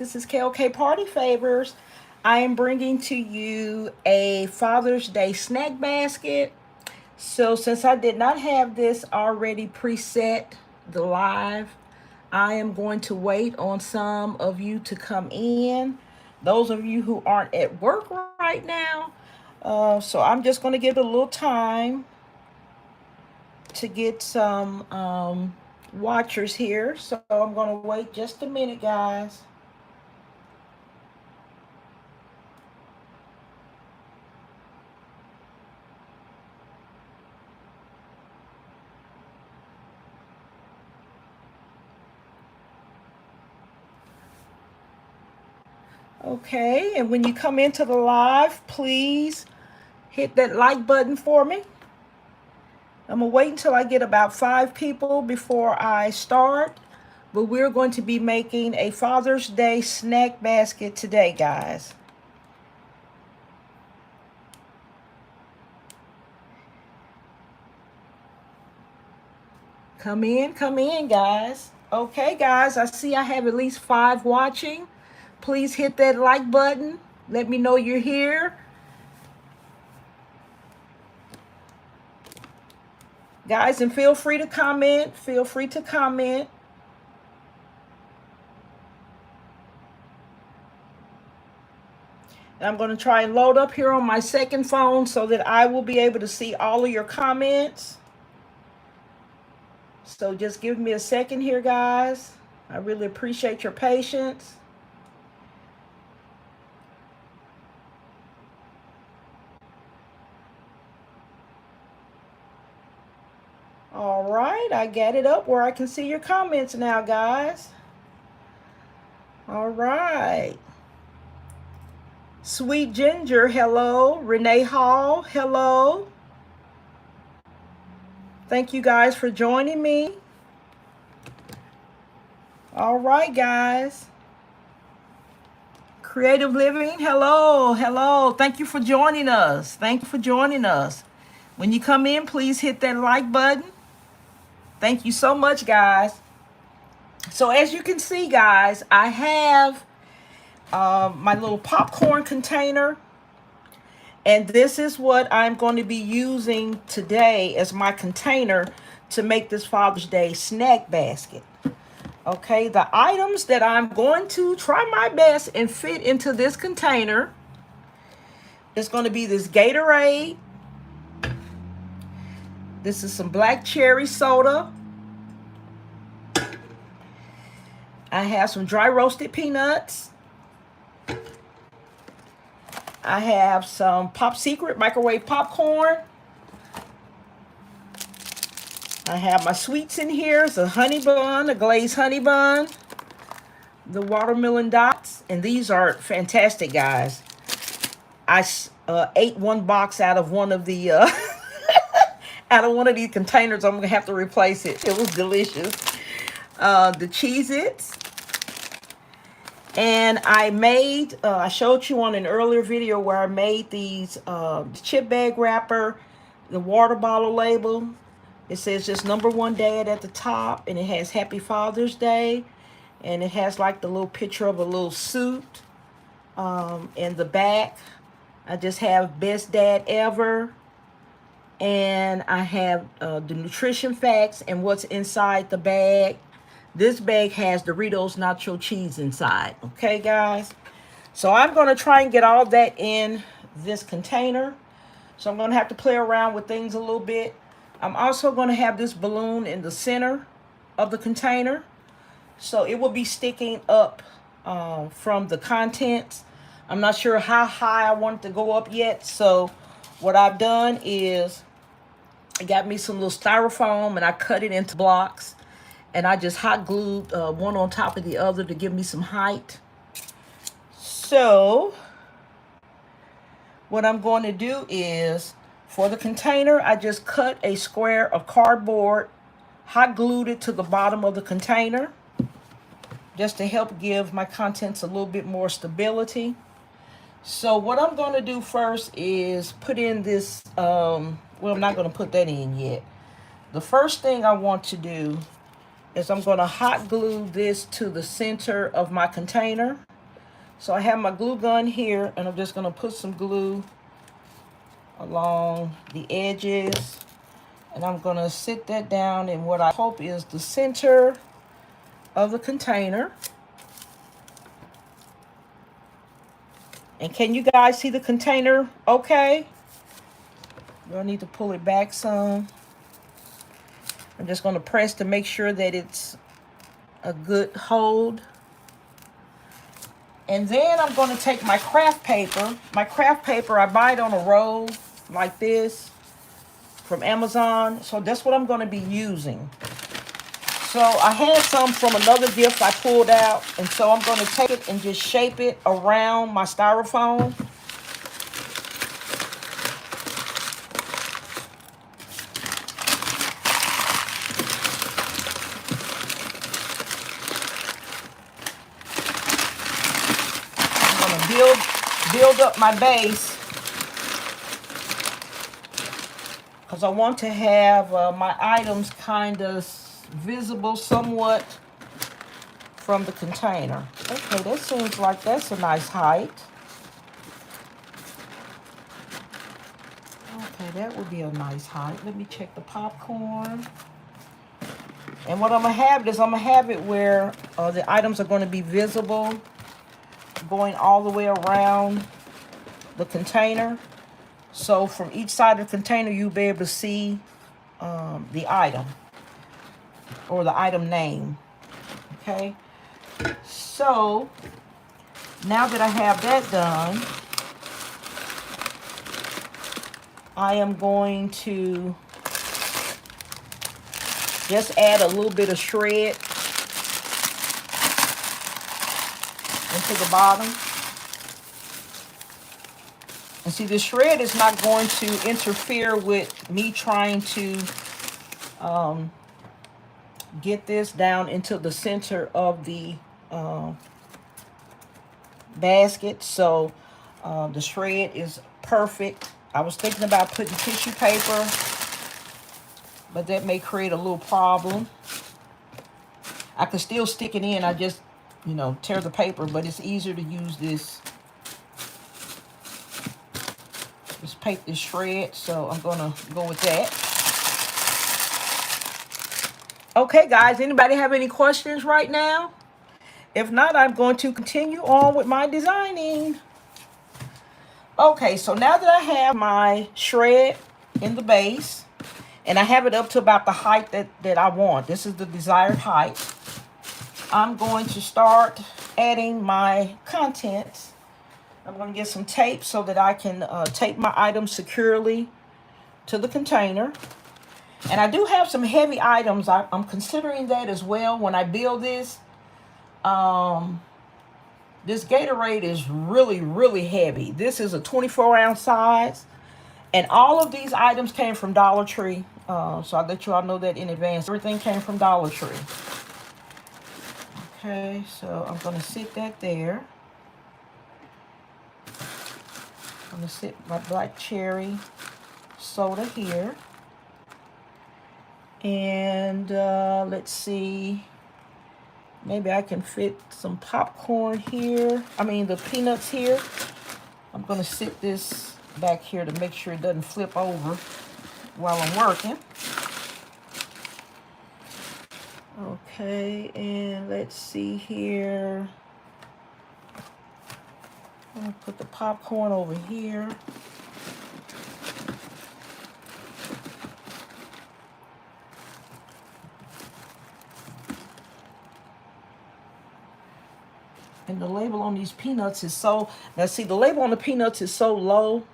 This is KOK Party Favors. I am bringing to you a Father's Day snack basket. So, since I did not have this already preset, the live, I am going to wait on some of you to come in. Those of you who aren't at work right now. So, I'm just going to give it a little time to get some watchers here. So, I'm going to wait just a minute, guys. Okay, and when you come into the live, please hit that like button for me. I'm gonna wait until I get about 5 people before I start, but we're going to be making a Father's Day snack basket today, guys. Come in, guys. Okay, guys, I see I have at least 5 watching. Please hit that like button. Let me know you're here. Guys, and feel free to comment. Feel free to comment. And I'm going to try and load up here on my second phone so that I will be able to see all of your comments. So just give me a second here, guys. I really appreciate your patience. All right, I got it up where I can see your comments now, guys. All right. Sweet Ginger, hello. Renee Hall, hello. Thank you guys for joining me. All right, guys. Creative Living, hello, hello. Thank you for joining us. Thank you for joining us. When you come in, please hit that like button. Thank you so much, guys. So as you can see, guys, I have my little popcorn container. And this is what I'm going to be using today as my container to make this Father's Day snack basket. Okay, the items that I'm going to try my best and fit into this container is going to be this Gatorade. This is some black cherry soda. I have some dry roasted peanuts. I have some Pop Secret microwave popcorn. I have my sweets in here. It's a honey bun, a glazed honey bun, the watermelon dots, and these are fantastic, guys. I ate one box out of one of the out of one of these containers. I'm gonna have to replace it. It was delicious. The Cheez-Its. And I showed you on an earlier video where I made these chip bag wrapper, the water bottle label. It says just #1 dad at the top, and it has Happy Father's Day. And it has like the little picture of a little suit in the back. I just have best dad ever. And I have the nutrition facts and what's inside the bag. This bag has Doritos nacho cheese inside. Okay, guys? So I'm going to try and get all that in this container. So I'm going to have to play around with things a little bit. I'm also going to have this balloon in the center of the container. So it will be sticking up from the contents. I'm not sure how high I want it to go up yet. So what I've done is I got me some little styrofoam and I cut it into blocks. And I just hot glued one on top of the other to give me some height. So what I'm going to do is, for the container, I just cut a square of cardboard, hot glued it to the bottom of the container, just to help give my contents a little bit more stability. So what I'm going to do first is put in this, well, I'm not going to put that in yet. The first thing I want to do is I'm going to hot glue this to the center of my container. So I have my glue gun here, and I'm just going to put some glue along the edges. And I'm going to sit that down in what I hope is the center of the container. And can you guys see the container okay? You'll need to pull it back some. I'm just going to press to make sure that it's a good hold. And then I'm going to take my craft paper. My craft paper, I buy it on a roll like this from Amazon. So that's what I'm going to be using. So I had some from another gift I pulled out. And so I'm going to take it and just shape it around my styrofoam. Build up my base because I want to have my items kind of visible somewhat from the container. Okay, that seems like that's a nice height. Okay, that would be a nice height. Let me check the popcorn. And what I'm going to have is I'm going to have it where the items are going to be visible going all the way around the container. So from each side of the container, you'll be able to see the item or the item name. Okay. So now that I have that done, I am going to just add a little bit of shred into the bottom. And see, the shred is not going to interfere with me trying to get this down into the center of the basket. So the shred is perfect. I was thinking about putting tissue paper, but that may create a little problem. I can still stick it in. I just, tear the paper, but it's easier to use this paper, this shred. So I'm gonna go with that. Okay, guys, anybody have any questions right now? If not, I'm going to continue on with my designing. Okay, so now that I have my shred in the base, and I have it up to about the height that I want, this is the desired height, I'm going to start adding my contents. I'm going to get some tape so that I can tape my items securely to the container. And I do have some heavy items. I'm considering that as well when I build this. This Gatorade is really, really heavy. This is a 24-ounce size. And all of these items came from Dollar Tree. So I'll let you all know that in advance. Everything came from Dollar Tree. Okay, so I'm going to sit that there. I'm going to sit my black cherry soda here. And let's see. Maybe I can fit some popcorn here. I mean, the peanuts here. I'm going to sit this back here to make sure it doesn't flip over while I'm working. Okay, and let's see here. I'm going to put the popcorn over here. And the label on these peanuts is so, now see, the label on the peanuts is so low.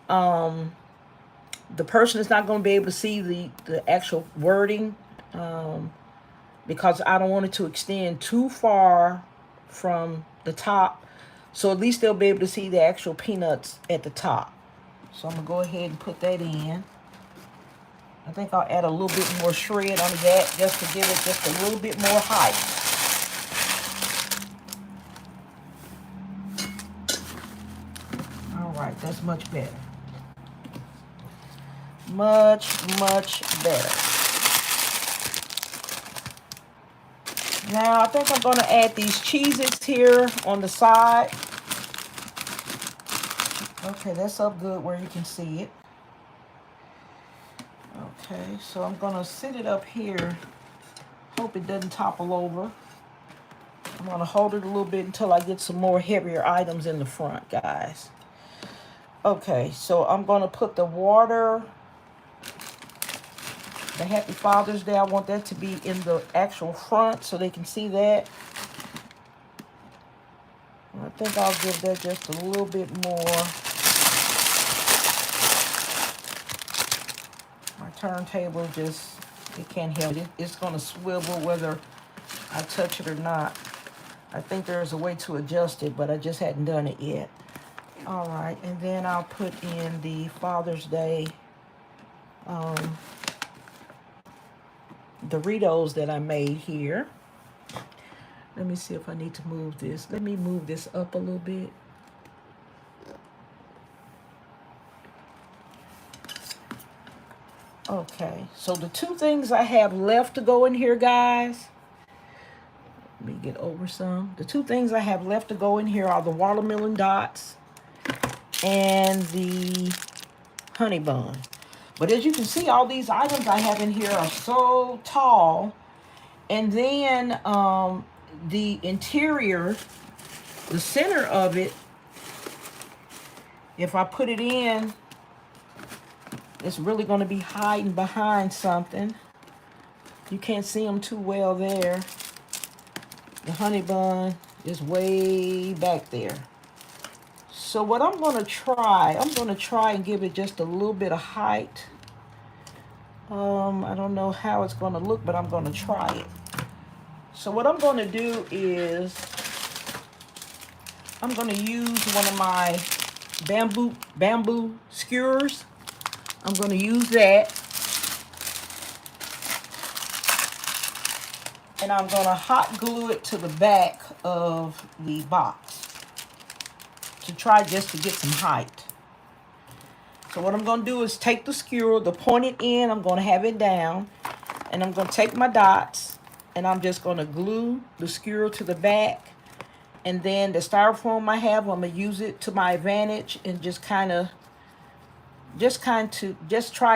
The person is not going to be able to see the actual wording because I don't want it to extend too far from the top. So at least they'll be able to see the actual peanuts at the top. So I'm going to go ahead and put that in. I think I'll add a little bit more shred on that just to give it just a little bit more height. All right, that's much better. Much, much better. Now I think I'm going to add these cheeses here on the side. Okay, that's up good where you can see it. Okay, so I'm going to sit it up here. Hope it doesn't topple over. I'm going to hold it a little bit until I get some more heavier items in the front, guys. Okay, so I'm going to put the water, the Happy Father's Day. I want that to be in the actual front so they can see that. I think I'll give that just a little bit more. My turntable just, it can't help it. It's going to swivel whether I touch it or not. I think there's a way to adjust it, but I just hadn't done it yet. All right, and then I'll put in the Father's Day Doritos that I made here. Let me see if I need to move this. Let me move this up a little bit. Okay, so the two things I have left to go in here, guys. Let me get over some. The two things I have left to go in here are the watermelon dots and the honey bun. But as you can see, all these items I have in here are so tall. And then the interior, the center of it, if I put it in, it's really going to be hiding behind something. You can't see them too well there. The honey bun is way back there. So what I'm going to try and give it just a little bit of height. I don't know how it's going to look, but I'm going to try it. So what I'm going to do is I'm going to use one of my bamboo skewers. I'm going to use that. And I'm going to hot glue it to the back of the box to try just to get some height. So what I'm going to do is take the skewer, the pointed end, I'm going to have it down. And I'm going to take my dots and I'm just going to glue the skewer to the back. And then the styrofoam I have, I'm going to use it to my advantage and just try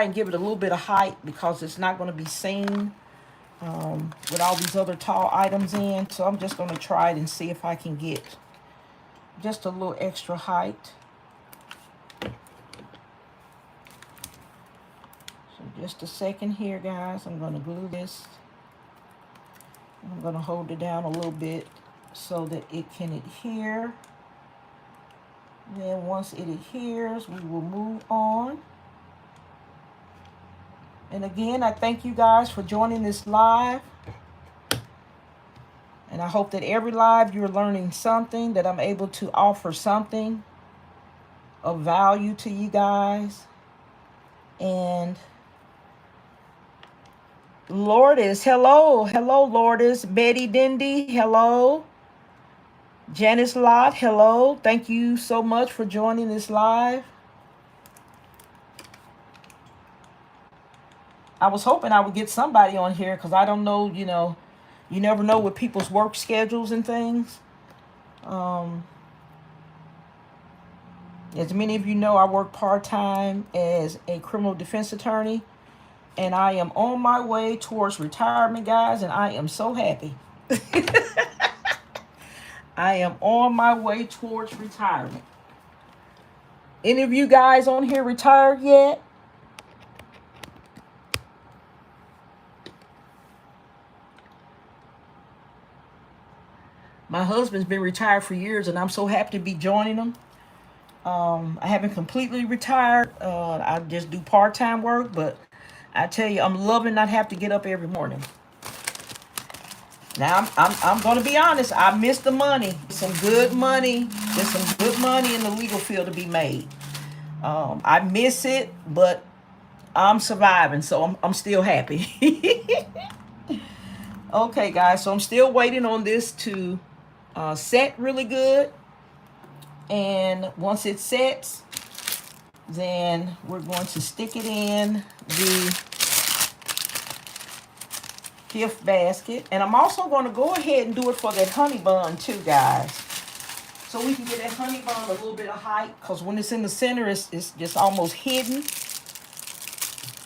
and give it a little bit of height because it's not going to be seen with all these other tall items in. So I'm just going to try it and see if I can get just a little extra height. So just a second here, guys. I'm going to glue this. I'm going to hold it down a little bit so that it can adhere. Then once it adheres, we will move on. And again, I thank you guys for joining this live. And I hope that every live you're learning something, that I'm able to offer something of value to you guys. And Lourdes, hello. Hello, Lourdes. Betty Dindy, hello. Janice Lott, hello. Thank you so much for joining this live. I was hoping I would get somebody on here because I don't know, you never know with people's work schedules and things. As many of you know, I work part-time as a criminal defense attorney. And I am on my way towards retirement, guys, and I am so happy. I am on my way towards retirement. Any of you guys on here retired yet? My husband's been retired for years, and I'm so happy to be joining him. I haven't completely retired. I just do part-time work, but I tell you, I'm loving not have to get up every morning. Now, I'm going to be honest. I miss the money. Some good money. There's some good money in the legal field to be made. I miss it, but I'm surviving, so I'm still happy. Okay, guys, so I'm still waiting on this to set really good. And once it sets, then we're going to stick it in gift basket. And I'm also going to go ahead and do it for that honey bun too, guys. So we can get that honey bun a little bit of height, because when it's in the center, it's just almost hidden.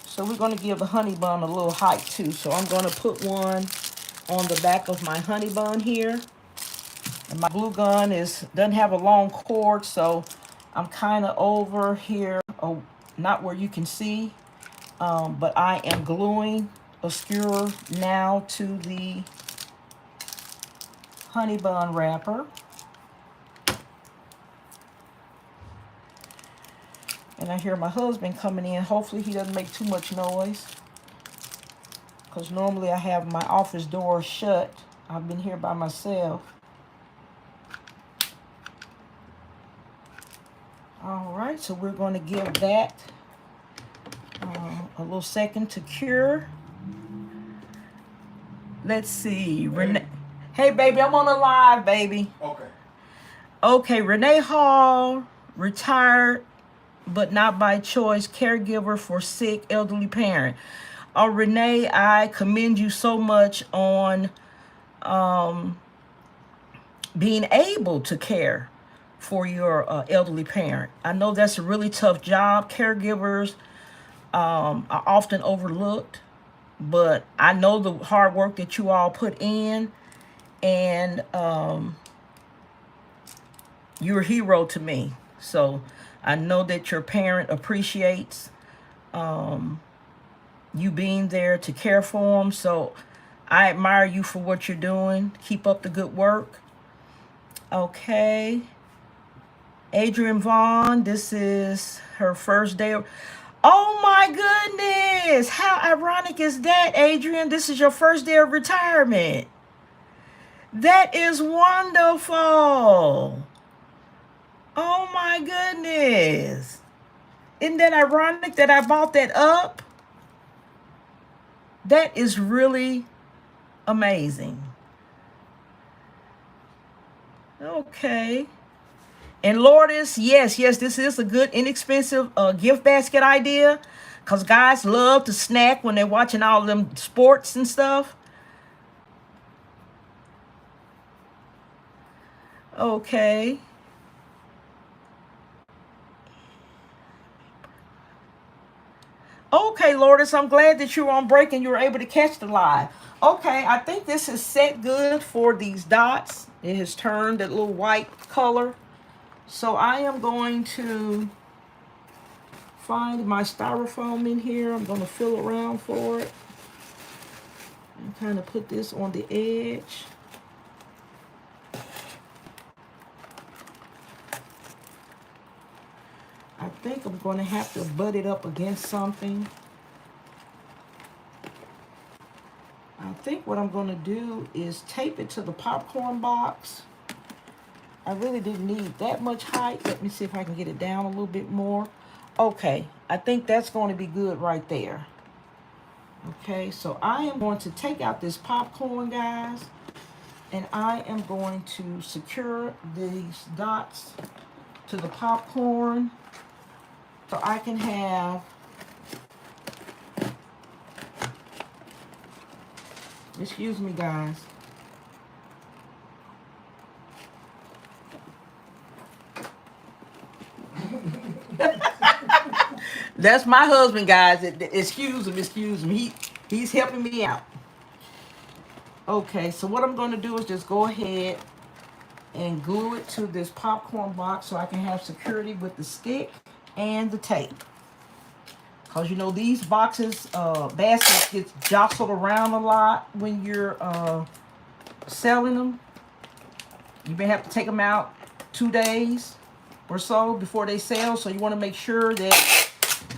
So we're going to give the honey bun a little height too. So I'm going to put one on the back of my honey bun here. And my glue gun doesn't have a long cord, so I'm kind of over here, not where you can see, but I am gluing a skewer now to the honey bun wrapper. And I hear my husband coming in. Hopefully he doesn't make too much noise, because normally I have my office door shut. I've been here by myself. All right, so we're going to give that a little second to cure. Let's see. Renee. Hey, baby, I'm on a live, baby. Okay. Okay, Renee Hall, retired, but not by choice, caregiver for sick elderly parent. Renee, I commend you so much on being able to care for your elderly parent. I know that's a really tough job. Caregivers are often overlooked, but I know the hard work that you all put in, and you're a hero to me. So I know that your parent appreciates you being there to care for them. So I admire you for what you're doing. Keep up the good work. Okay. Adrienne Vaughn, this is her first day of... Oh my goodness! How ironic is that, Adrienne? This is your first day of retirement. That is wonderful. Oh my goodness. Isn't that ironic that I bought that up? That is really amazing. Okay. And Lourdes, yes, this is a good, inexpensive gift basket idea, because guys love to snack when they're watching all of them sports and stuff. Okay. Okay, Lourdes, I'm glad that you were on break and you were able to catch the live. Okay, I think this is set good for these dots. It has turned that little white color. So I am going to find my styrofoam in here. I'm going to feel around for it and kind of put this on the edge. I think I'm going to have to butt it up against something. I think what I'm going to do is tape it to the popcorn box. I really didn't need that much height. Let me see if I can get it down a little bit more. Okay, I think that's going to be good right there. Okay, so I am going to take out this popcorn, guys, and I am going to secure these dots to the popcorn so I can have, excuse me, guys. That's my husband, guys. Excuse him. He's helping me out. Okay, so what I'm going to do is just go ahead and glue it to this popcorn box so I can have security with the stick and the tape. Because you know these boxes, baskets get jostled around a lot when you're selling them. You may have to take them out 2 days or so before they sell. So you want to make sure that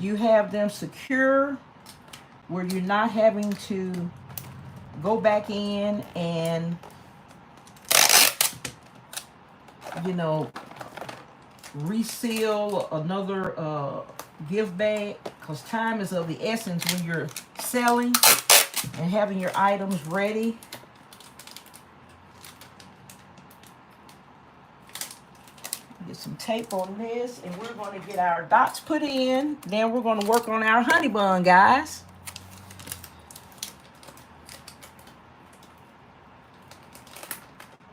you have them secure where you're not having to go back in and, you know, reseal another gift bag, because time is of the essence when you're selling and having your items ready. Get some tape on this, and we're going to get our dots put in. Then we're going to work on our honey bun, guys.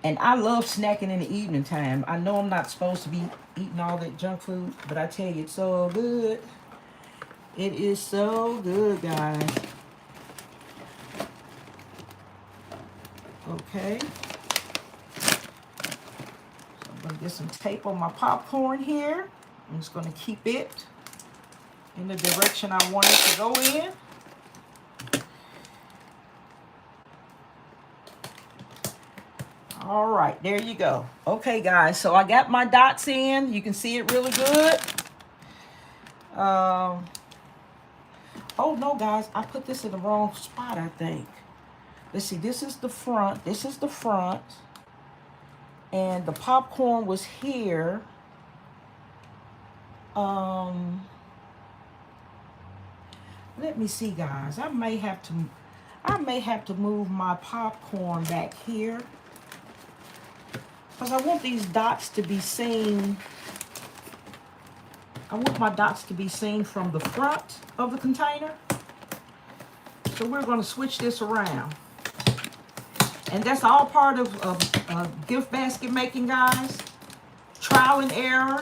And I love snacking in the evening time. I know I'm not supposed to be eating all that junk food, but I tell you, it's so good. It is so good, guys. Okay. So I'm going to get some tape on my popcorn here. I'm just going to keep it in the direction I want it to go in. All right, there you go. Okay, guys, so I got my dots in. You can see it really good. Oh, no, guys, I put this in the wrong spot, I think. Let's see, this is the front. This is the front. And the popcorn was here. Let me see, guys. I may have to move my popcorn back here, because I want these dots to be seen. I want my dots to be seen from the front of the container. So we're going to switch this around. And that's all part of gift basket making, guys. Trial and error.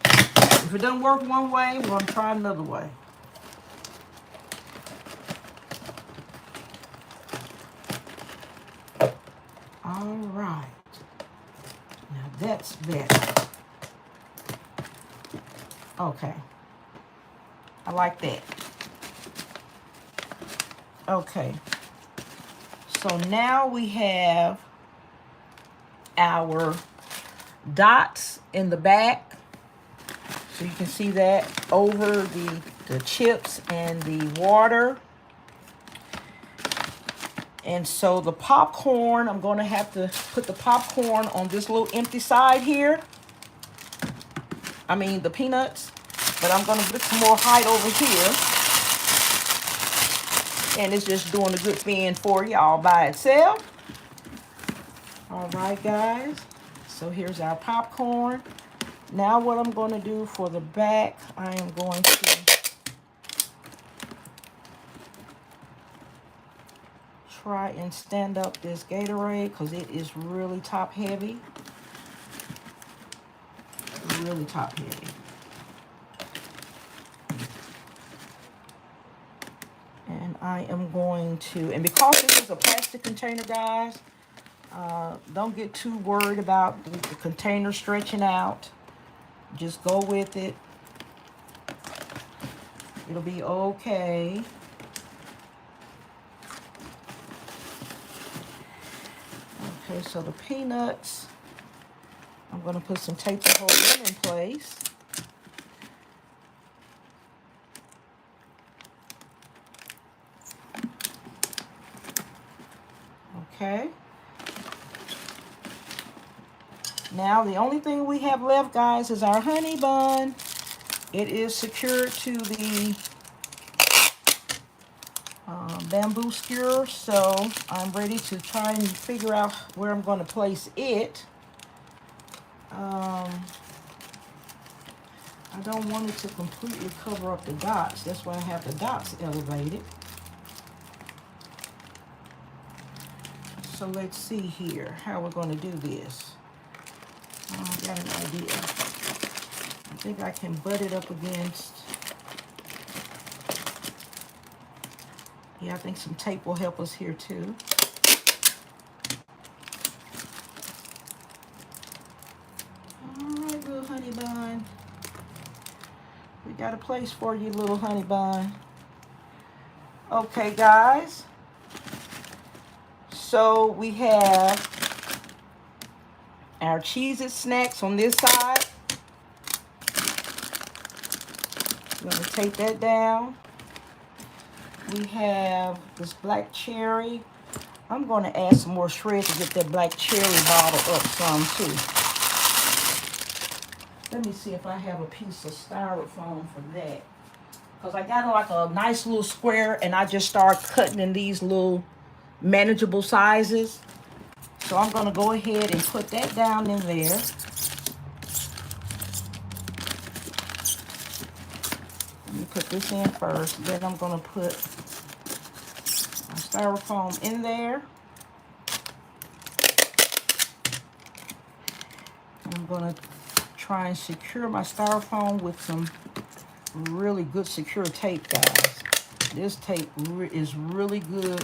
If it doesn't work one way, we're going to try another way. All right. Now that's better. Okay. I like that. Okay. So now we have our dots in the back. So you can see that over the chips and the water. And so the popcorn, I'm going to have to put the popcorn on this little empty side here. I mean the peanuts. But I'm going to put some more height over here. And it's just doing a good thing for you all by itself. All right, guys. So here's our popcorn. Now what I'm going to do for the back, I am going to try and stand up this Gatorade because it is really top heavy. Really top heavy. And I am going to, and because this is a plastic container, guys, don't get too worried about the container stretching out. Just go with it. It'll be okay. Okay, so the peanuts, I'm going to put some tape to hold them in place. Okay. Now the only thing we have left, guys, is our honey bun. It is secured to the bamboo skewer, so I'm ready to try and figure out where I'm going to place it. I don't want it to completely cover up the dots. That's why I have the dots elevated. So let's see here how we're going to do this. I got an idea. I think I can butt it up against. Yeah, I think some tape will help us here too. All right, little honey bun. We got a place for you, little honey bun. Okay, guys. So we have our Cheez-It snacks on this side. I'm going to take that down. We have this black cherry. I'm going to add some more shred to get that black cherry bottle up some too. Let me see if I have a piece of styrofoam for that. Because I got like a nice little square and I just start cutting in these little manageable sizes. So I'm going to go ahead and put that down in there. Let me put this in first. Then I'm going to put my styrofoam in there. going to try and secure my styrofoam with some really good secure tape, guys. This tape is really good.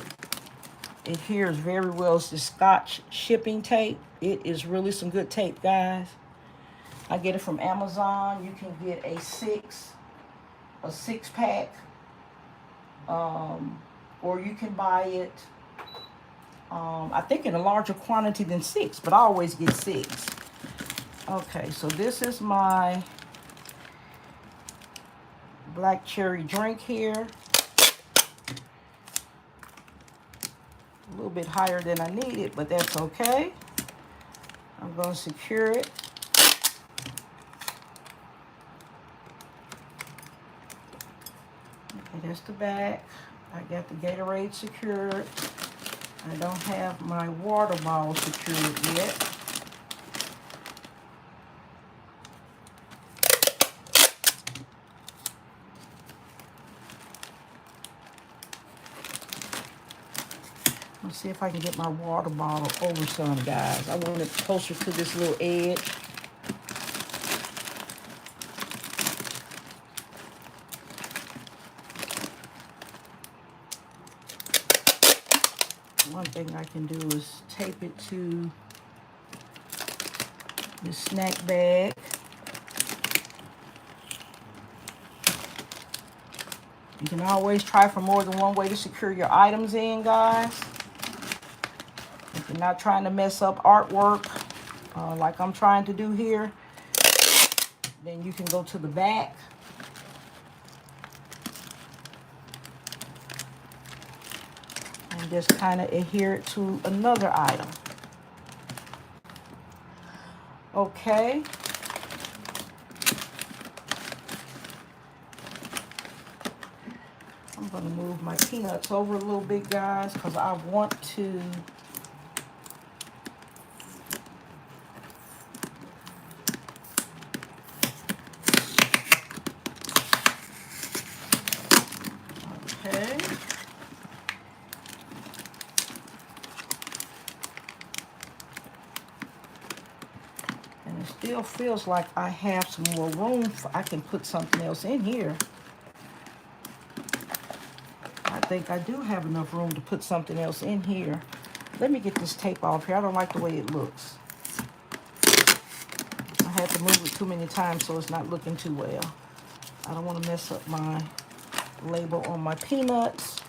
It adheres very well. It's the Scotch shipping tape. It is really some good tape, guys. I get it from Amazon. You can get a six pack, or you can buy it, I think in a larger quantity than 6, but I always get 6. Okay, so this is my black cherry drink here. A little bit higher than I needed, but that's okay. I'm going to secure it. Okay, that's the back. I got the Gatorade secured. I don't have my water bottle secured yet. Let's see if I can get my water bottle over some, guys. I want it closer to this little edge. One thing I can do is tape it to the snack bag. You can always try for more than one way to secure your items in, guys. If you're not trying to mess up artwork like I'm trying to do here, then you can go to the back. And just kind of adhere it to another item. Okay. I'm going to move my peanuts over a little bit, guys, because I want to okay. And it still feels like I have some more room. I can put something else in here. I think I do have enough room to put something else in here. Let me get this tape off here. I don't like the way it looks. I had to move it too many times, so it's not looking too well. I don't want to mess up my label on my peanuts.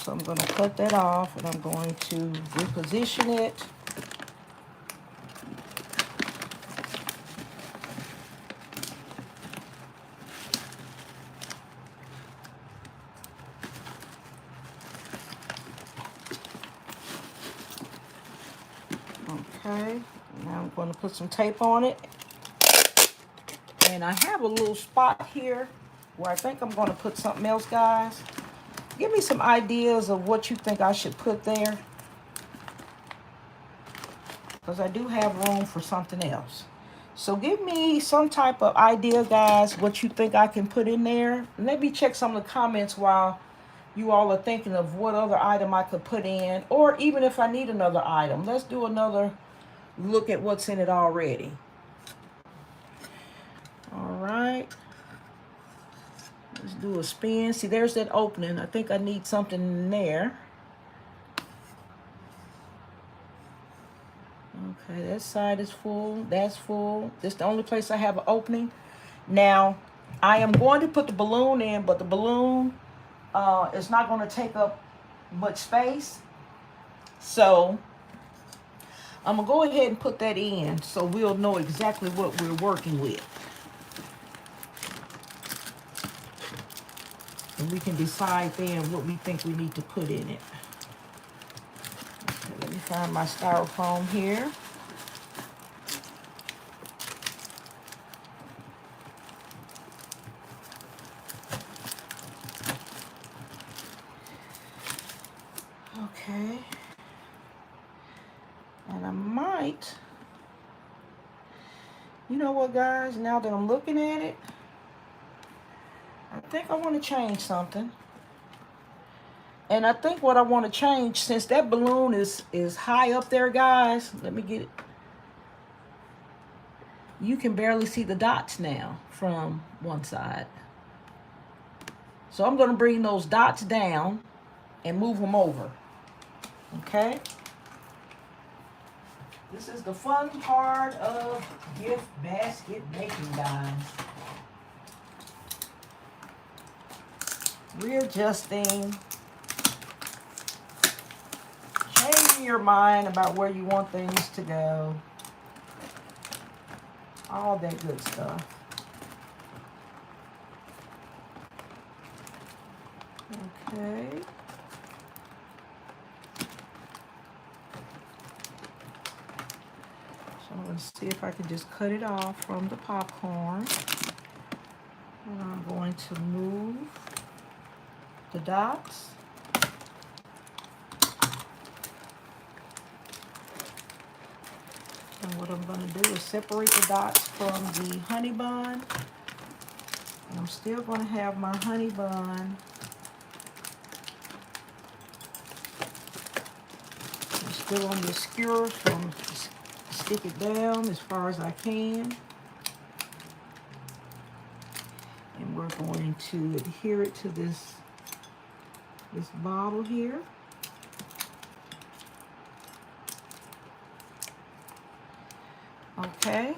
So I'm going to cut that off, and I'm going to reposition it. Okay, now I'm going to put some tape on it. And I have a little spot here where I think I'm going to put something else, guys. Give me some ideas of what you think I should put there, because I do have room for something else. So give me some type of idea, guys, what you think I can put in there. And let me check some of the comments while you all are thinking of what other item I could put in, or even if I need another item. Let's do another look at what's in it already. All right. Let's do a spin. See, there's that opening. I think I need something in there. Okay, that side is full. That's full. This is the only place I have an opening. Now, I am going to put the balloon in, but the balloon is not going to take up much space. So I'm going to go ahead and put that in so we'll know exactly what we're working with. And we can decide then what we think we need to put in it. Okay, let me find my styrofoam here. Okay. And I might, you know what, guys, now that I'm looking at it, I think I want to change something. And I think what I want to change, since that balloon is high up there, guys, let me get it. you can barely see the dots now from one side. So I'm going to bring those dots down and move them over. Okay? This is the fun part of gift basket making, guys. Readjusting. Changing your mind about where you want things to go. All that good stuff. Okay. So I'm going to see if I can just cut it off from the popcorn. And I'm going to move the dots. And what I'm going to do is separate the dots from the honey bun. And I'm still going to have my honey bun. I'm still on the skewer, so I'm going to stick it down as far as I can. And we're going to adhere it to this bottle here. Okay,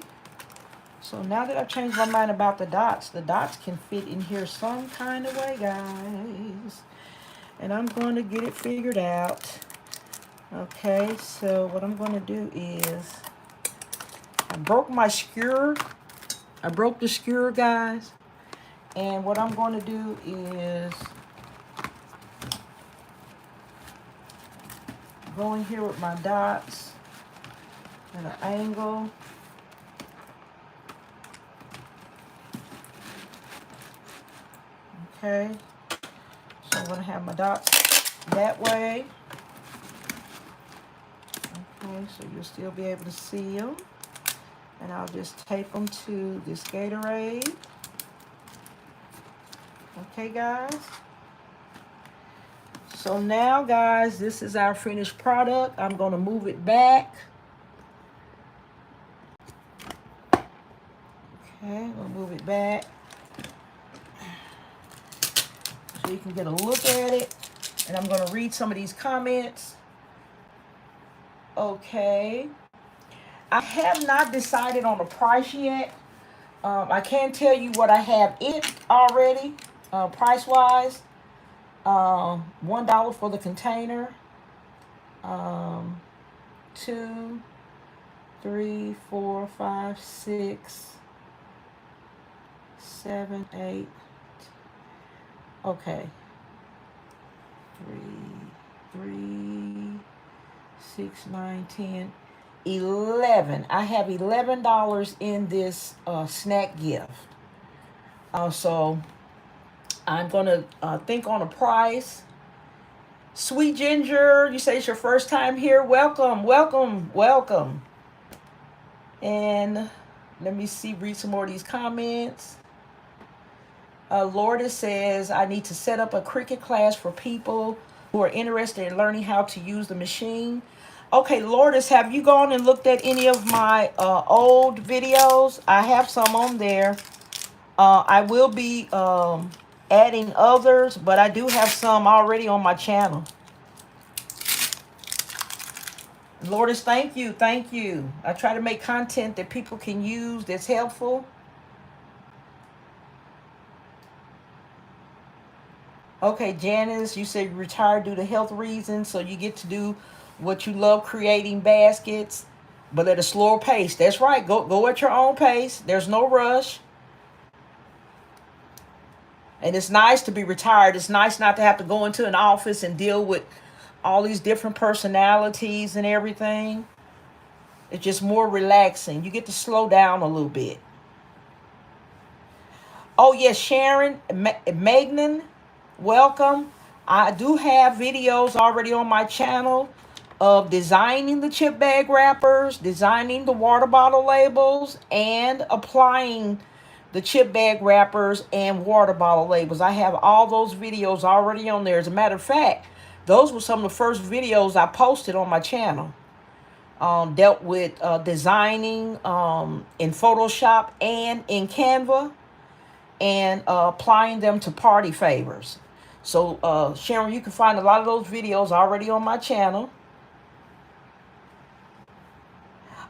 so now that I've changed my mind about the dots can fit in here some kind of way, guys. And I'm going to get it figured out. Okay, so what I'm going to do is, I broke my skewer. I broke the skewer, guys. And what I'm going to do is go in here with my dots at an angle. Okay, so I'm going to have my dots that way. Okay, so you'll still be able to see them. And I'll just tape them to this Gatorade. Okay, guys. So now, guys, this is our finished product. I'm going to move it back. Okay, I'm going to move it back so you can get a look at it. And I'm going to read some of these comments. Okay. I have not decided on the price yet. I can tell you what I have in it already, price-wise. $1 for the container. 2, 3, 4, 5, 6, 7, 8. Okay. 3, 6, 9, 10, 11. I have $11 in this snack gift. So I'm going to think on a price. Sweet Ginger, you say it's your first time here. Welcome, welcome, welcome. And let me see, read some more of these comments. Lourdes says, I need to set up a cricket class for people who are interested in learning how to use the machine. Okay, Lourdes, have you gone and looked at any of my old videos? I have some on there. I will be adding others, but I do have some already on my channel. Lourdes, thank you, thank you. I try to make content that people can use that's helpful. Okay, Janice, you said you retired due to health reasons, so you get to do what you love, creating baskets, but at a slower pace. That's right. Go at your own pace. There's no rush. And it's nice to be retired. It's nice not to have to go into an office and deal with all these different personalities and everything. It's just more relaxing. You get to slow down a little bit. Oh, yes, Sharon, Magnan, welcome. I do have videos already on my channel of designing the chip bag wrappers, designing the water bottle labels, and applying the chip bag wrappers and water bottle labels. I have all those videos already on there. As a matter of fact, those were some of the first videos I posted on my channel. Dealt with designing in Photoshop and in Canva, and applying them to party favors. So Sharon, you can find a lot of those videos already on my channel.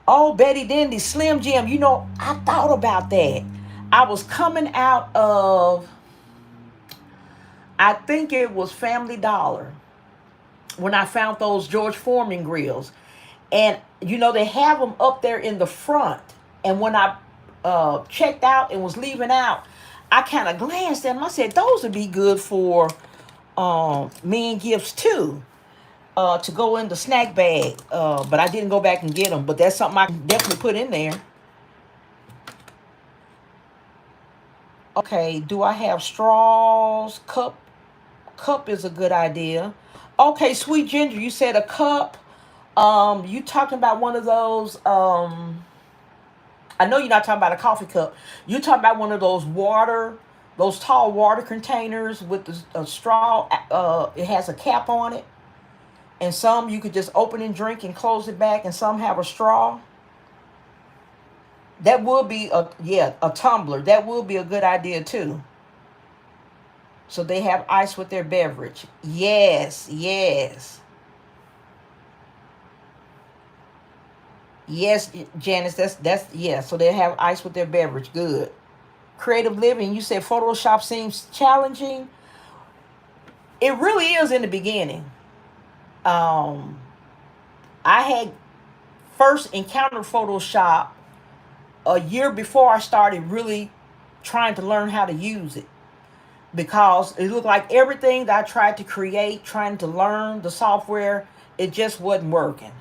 Oh, Betty Dendy, Slim Jim. You know, I thought about that. I was coming out of, I think it was Family Dollar, when I found those George Foreman grills. And, you know, they have them up there in the front. And when I checked out and was leaving out, I kind of glanced at them. I said, those would be good for me and gifts too. To go in the snack bag. But I didn't go back and get them. But that's something I can definitely put in there. Okay, do I have straws? Cup is a good idea. Okay, Sweet Ginger, you said a cup. You talking about one of those, I know you're not talking about a coffee cup. You're talking about one of those tall water containers with the straw. It has a cap on it. And some you could just open and drink and close it back, and some have a straw. That would be a tumbler. That would be a good idea too. So they have ice with their beverage. Yes, yes. Yes, Janice, that's yeah. So they have ice with their beverage. Good. Creative living. You said Photoshop seems challenging. It really is in the beginning. Um, I had first encountered Photoshop a year before I started really trying to learn how to use it, because it looked like everything that I tried to create, trying to learn the software, it just wasn't working.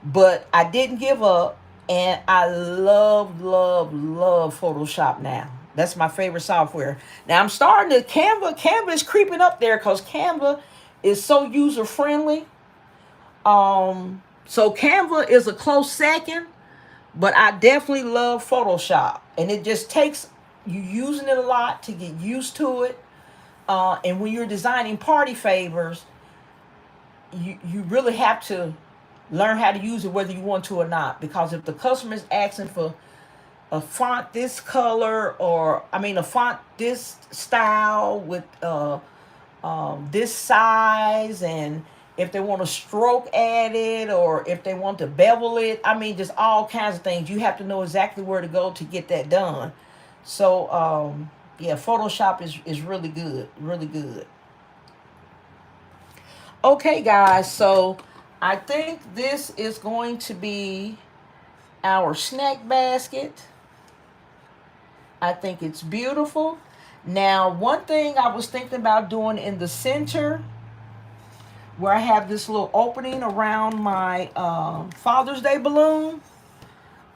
But I didn't give up, and I love, love, love Photoshop now. That's my favorite software. Now I'm starting to Canva. Canva is creeping up there because Canva is so user friendly. So Canva is a close second, but I definitely love Photoshop, and it just takes you using it a lot to get used to it. And when you're designing party favors, you really have to learn how to use it whether you want to or not. Because if the customer is asking for a font this color, or I mean a font this style with this size, and if they want to stroke added, or if they want to bevel it, I mean just all kinds of things, you have to know exactly where to go to get that done. So yeah, Photoshop is really good, really good. Okay, guys, so I think this is going to be our snack basket. I think it's beautiful. Now, one thing I was thinking about doing in the center, where I have this little opening around my Father's Day balloon,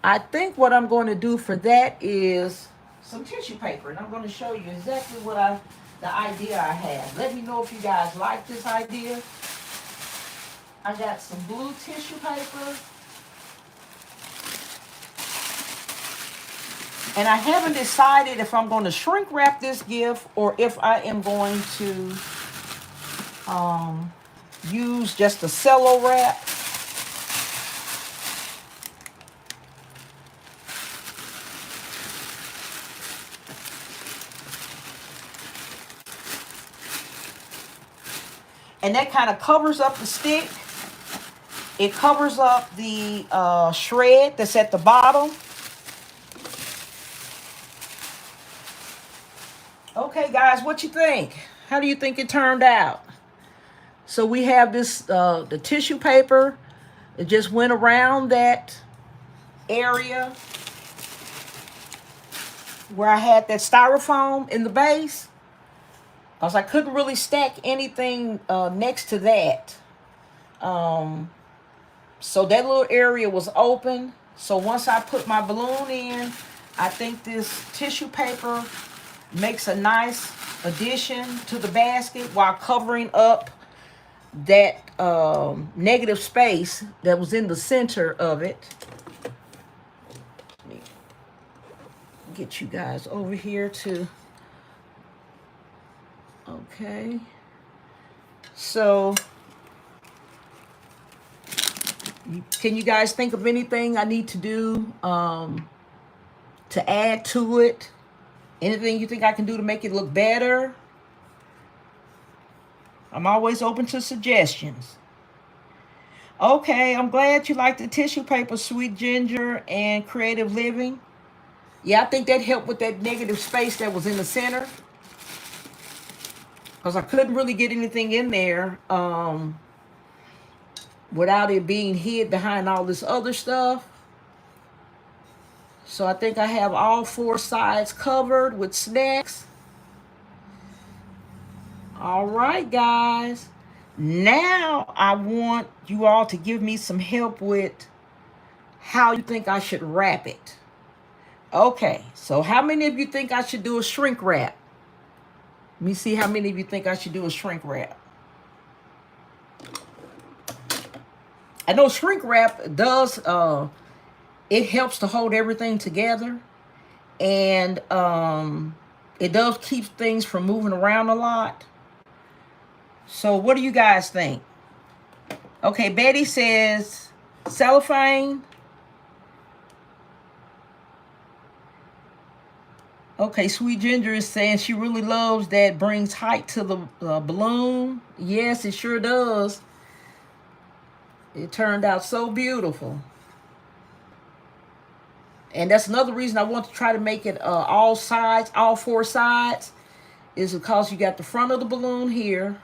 I think what I'm going to do for that is some tissue paper. And I'm going to show you exactly the idea I have. Let me know if you guys like this idea. I got some blue tissue paper. And I haven't decided if I'm going to shrink wrap this gift or if I am going to use just a cello wrap. And that kind of covers up the stick. It covers up the shred that's at the bottom. Okay, guys, what you think? How do you think it turned out? So we have this, the tissue paper. It just went around that area where I had that styrofoam in the base, because I couldn't really stack anything next to that. So that little area was open. So once I put my balloon in, I think this tissue paper makes a nice addition to the basket while covering up that negative space that was in the center of it. Let me get you guys over here to, okay. So Can you guys think of anything I need to do to add to it? Anything you think I can do to make it look better? I'm always open to suggestions. Okay, I'm glad you like the tissue paper, Sweet Ginger and Creative Living. Yeah, I think that helped with that negative space that was in the center. Because I couldn't really get anything in there without it being hid behind all this other stuff. So I think I have all 4 sides covered with snacks. All right, guys. Now I want you all to give me some help with how you think I should wrap it. Okay, so how many of you think I should do a shrink wrap? Let me see how many of you think I should do a shrink wrap. I know shrink wrap does, it helps to hold everything together. And it does keep things from moving around a lot. So what do you guys think? Okay, Betty says cellophane. Okay, Sweet Ginger is saying she really loves that brings height to the balloon. Yes, it sure does. It turned out so beautiful. And that's another reason I want to try to make it all sides, all 4 sides, is because you got the front of the balloon here.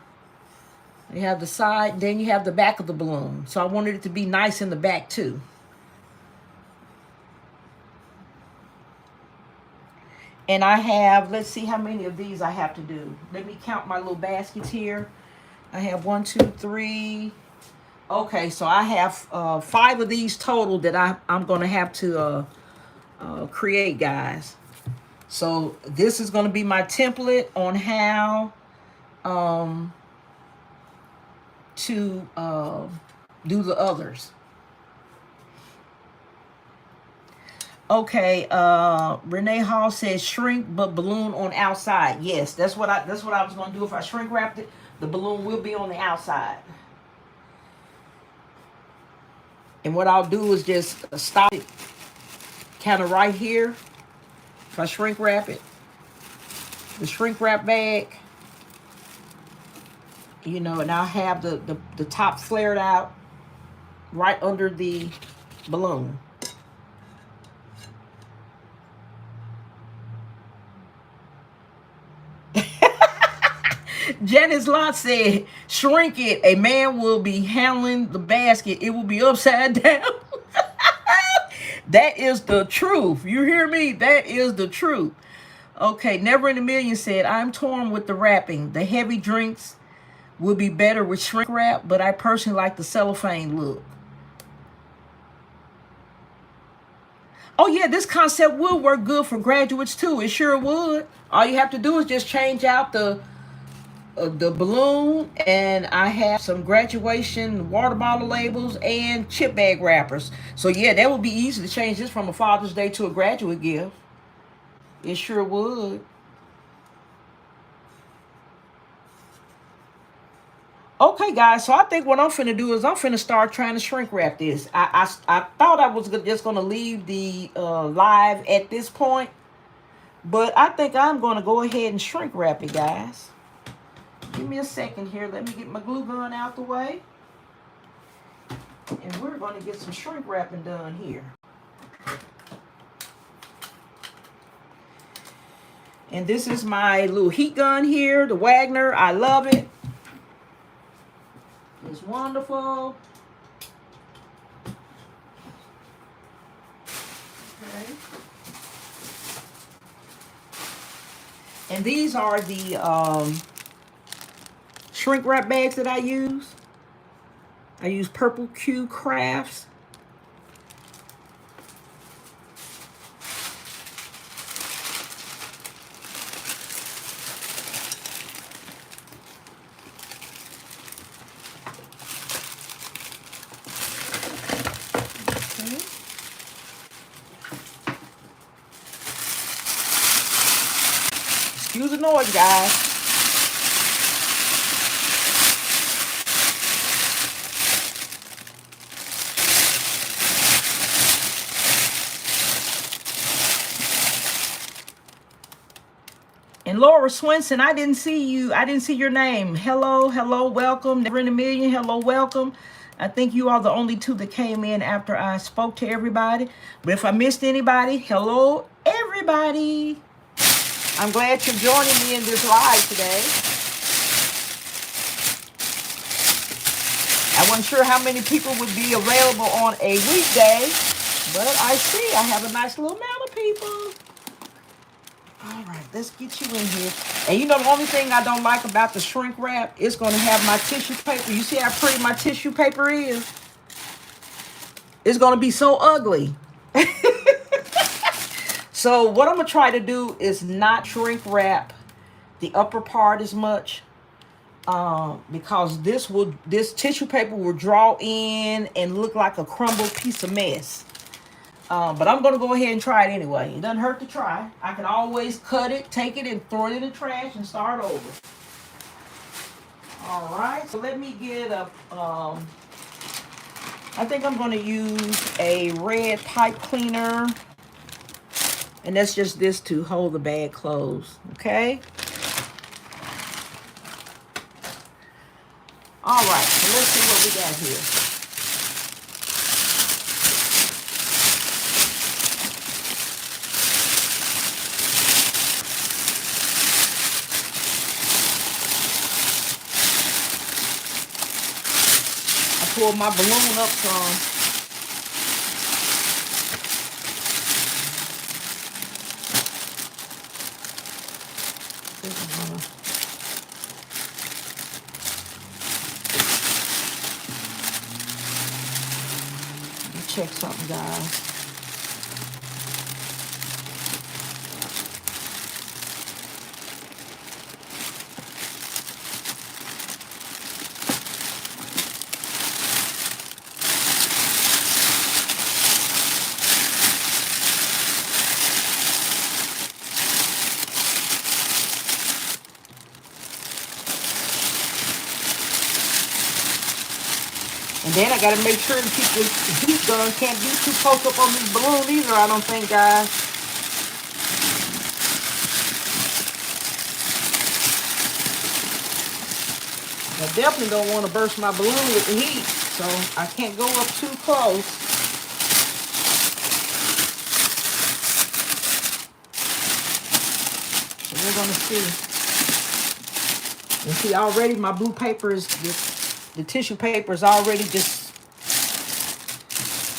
You have the side, then you have the back of the balloon. So I wanted it to be nice in the back too. And I have, let's see how many of these I have to do. Let me count my little baskets here. I have 1, 2, 3. Okay, so I have 5 of these total that I'm going to have to create, guys. So this is going to be my template on how to do the others. Okay, Renee Hall says shrink but balloon on outside. Yes, that's what I was going to do. If I shrink wrapped it, the balloon will be on the outside. And what I'll do is just stop it kind of right here. If I shrink wrap it, the shrink wrap bag, you know, and I'll have the top flared out right under the balloon. Janice Lott said, shrink it. A man will be handling the basket. It will be upside down. That is the truth. You hear me? That is the truth. Okay, Never in a Million said, I'm torn with the wrapping. The heavy drinks will be better with shrink wrap, but I personally like the cellophane look. Oh yeah, this concept would work good for graduates too. It sure would. All you have to do is just change out the balloon, and I have some graduation water bottle labels and chip bag wrappers. So yeah, that would be easy to change this from a Father's Day to a graduate gift. It sure would. Okay, guys, so I think what I'm finna do is I'm finna start trying to shrink wrap this. I thought I was just gonna leave the live at this point, but I think I'm gonna go ahead and shrink wrap it, guys. Give me a second here. Let me get my glue gun out the way. And we're going to get some shrink wrapping done here. And this is my little heat gun here, the Wagner. I love it. It's wonderful. Okay. And these are the shrink wrap bags that I use. I use Purple Q Crafts. Okay. Excuse the noise, guys. And Laura Swinson, I didn't see you. I didn't see your name. Hello, hello, welcome. Never in a million, hello, welcome. I think you are the only two that came in after I spoke to everybody. But if I missed anybody, hello, everybody. I'm glad you're joining me in this live today. I wasn't sure how many people would be available on a weekday, but I see I have a nice little amount of people. All right, let's get you in here. And you know, the only thing I don't like about the shrink wrap, it's going to have my tissue paper. You see how pretty my tissue paper is? It's going to be so ugly. So what I'm going to try to do is not shrink wrap the upper part as much. Because this tissue paper will draw in and look like a crumbled piece of mess. But I'm going to go ahead and try it anyway. It doesn't hurt to try. I can always cut it, take it, and throw it in the trash and start over. All right. So let me get a... I think I'm going to use a red pipe cleaner. And that's just this to hold the bag closed. Okay. All right. So let's see what we got here. Pull my balloon up some. Let me check something, guys. And then I got to make sure to keep the heat gun. Can't be too close up on this balloon either, I don't think, guys. I definitely don't want to burst my balloon with the heat, so I can't go up too close. So we're going to see. And see, already my blue paper is the tissue paper is already just,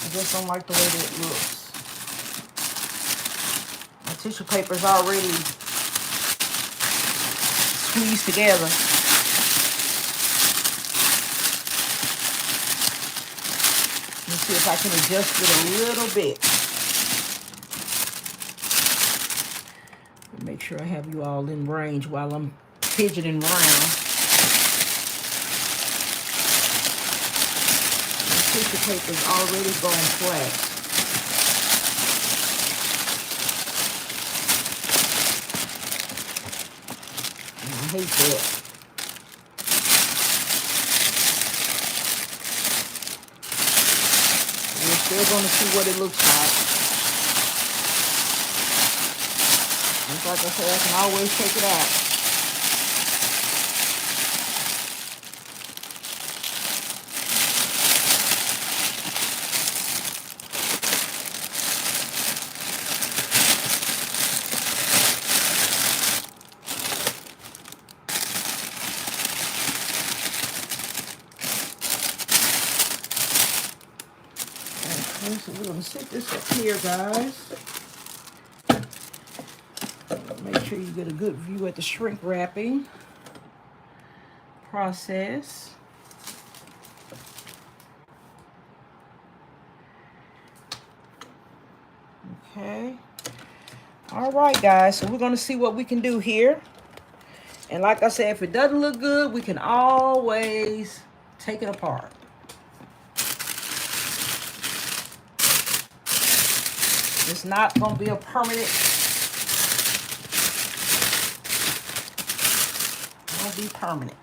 I just don't like the way that it looks. My tissue paper is already squeezed together. Let me see if I can adjust it a little bit. Make sure I have you all in range while I'm fidgeting around. Tissue paper is already going flat. I hate that. We're still going to see what it looks like. And like I said, I can always take it out. So we're going to set this up here, guys. Make sure you get a good view at the shrink wrapping process. Okay. All right, guys. So we're going to see what we can do here. And like I said, if it doesn't look good, we can always take it apart. It's not going to be a permanent. It won't be permanent.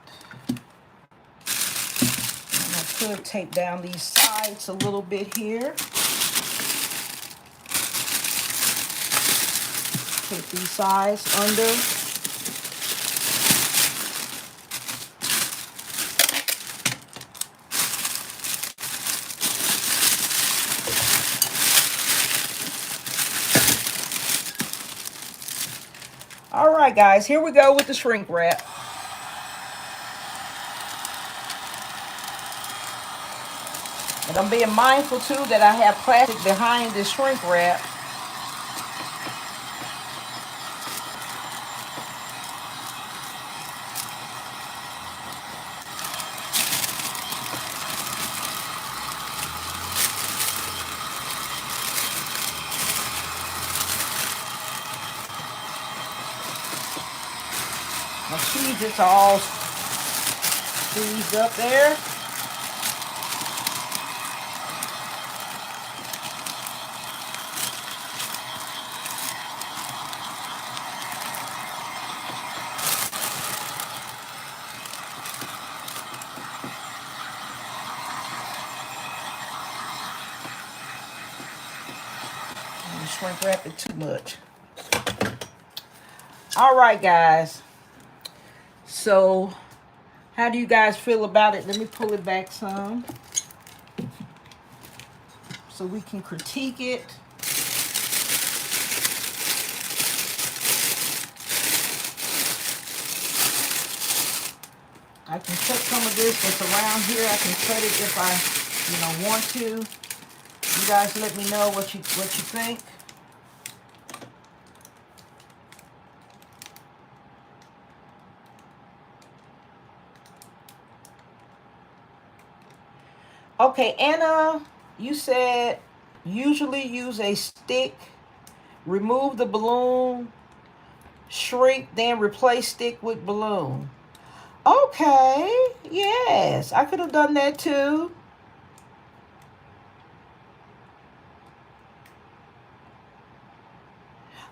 I'm going to tape down these sides a little bit here. Take these sides under. All right, guys, here we go with the shrink wrap. And I'm being mindful too that I have plastic behind this shrink wrap. My cheese is all squeezed up there. I'm shrink wrap it too much. All right, guys. So, how do you guys feel about it? Let me pull it back some so we can critique it. I can cut some of this that's around here. I can cut it if I, want to. You guys let me know what you think. Okay, Anna, you said usually use a stick, remove the balloon, shrink, then replace stick with balloon. Okay, yes, I could have done that too.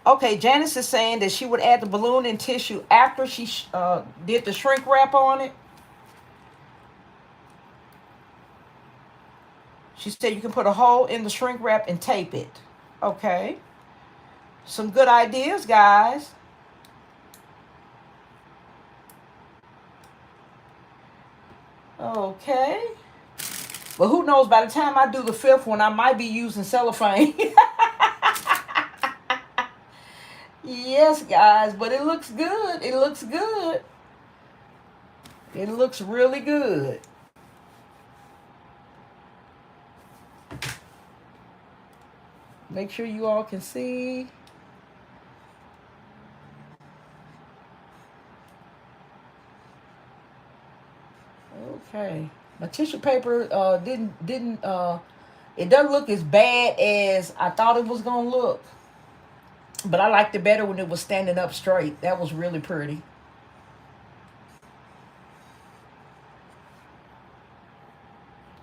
Okay, Janice is saying that she would add the balloon and tissue after she did the shrink wrap on it. She said you can put a hole in the shrink wrap and tape it. Okay. Some good ideas, guys. Okay. But who knows, by the time I do the fifth one, I might be using cellophane. Yes, guys, but it looks good. It looks good. It looks really good. Make sure you all can see. Okay. My tissue paper didn't it doesn't look as bad as I thought it was gonna look. But I liked it better when it was standing up straight. That was really pretty.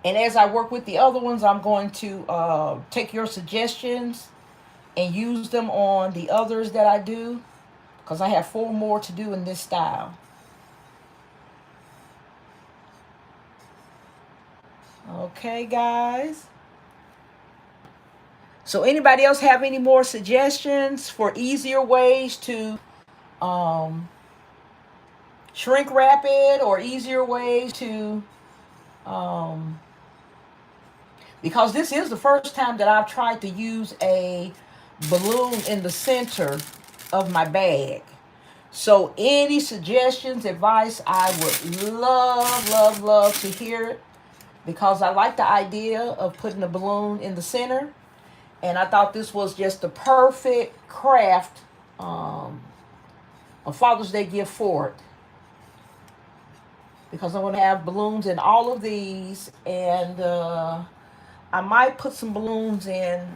And as I work with the other ones, I'm going to take your suggestions and use them on the others that I do, because I have 4 more to do in this style. Okay, guys. So anybody else have any more suggestions for easier ways to shrink wrap it, or easier ways to because this is the first time that I've tried to use a balloon in the center of my bag. So any suggestions, advice, I would love to hear it, because I like the idea of putting a balloon in the center. And I thought this was just the perfect craft, a Father's Day gift for it. Because I'm going to have balloons in all of these. And I might put some balloons in.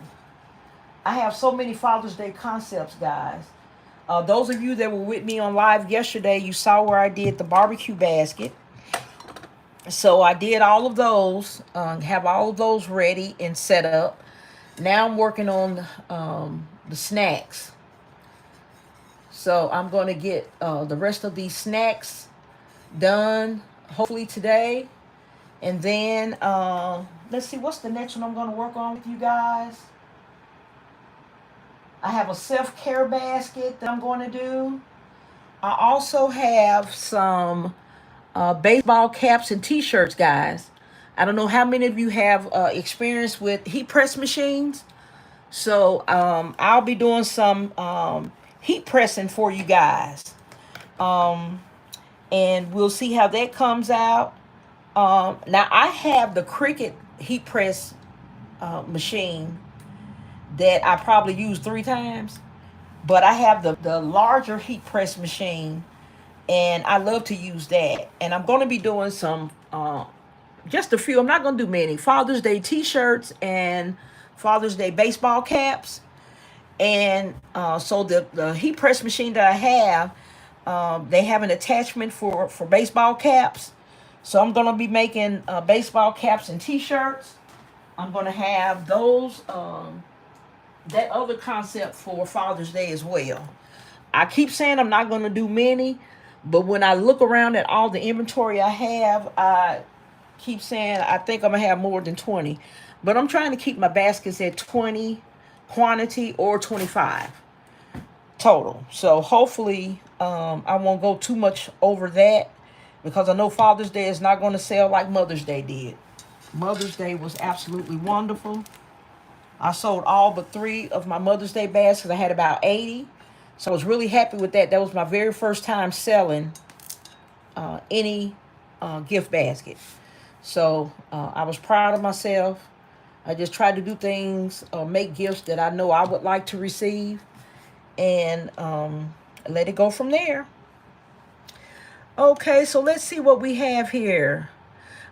I have so many Father's Day concepts, guys. Those of you that were with me on live yesterday, you saw where I did the barbecue basket. So I did all of those, have all of those ready and set up. Now I'm working on the snacks. So I'm going to get the rest of these snacks done, hopefully today. And then, let's see, what's the next one I'm going to work on with you guys? I have a self-care basket that I'm going to do. I also have some baseball caps and t-shirts, guys. I don't know how many of you have experience with heat press machines. So I'll be doing some heat pressing for you guys. And we'll see how that comes out. Now I have the Cricut heat press machine that I probably used 3 times, but I have the larger heat press machine, and I love to use that. And I'm going to be doing some, just a few. I'm not going to do many. Father's Day T-shirts and Father's Day baseball caps. And so the heat press machine that I have, they have an attachment for baseball caps. So I'm going to be making baseball caps and T-shirts. I'm going to have those, that other concept for Father's Day as well. I keep saying I'm not going to do many, but when I look around at all the inventory I have, I keep saying I think I'm going to have more than 20. But I'm trying to keep my baskets at 20 quantity or 25 total. So hopefully I won't go too much over that, because I know Father's Day is not going to sell like Mother's Day did. Mother's Day was absolutely wonderful. I sold all but 3 of my Mother's Day baskets. I had about 80. So I was really happy with that. That was my very first time selling any gift basket. So I was proud of myself. I just tried to do things, make gifts that I know I would like to receive, and let it go from there. Okay, so let's see what we have here.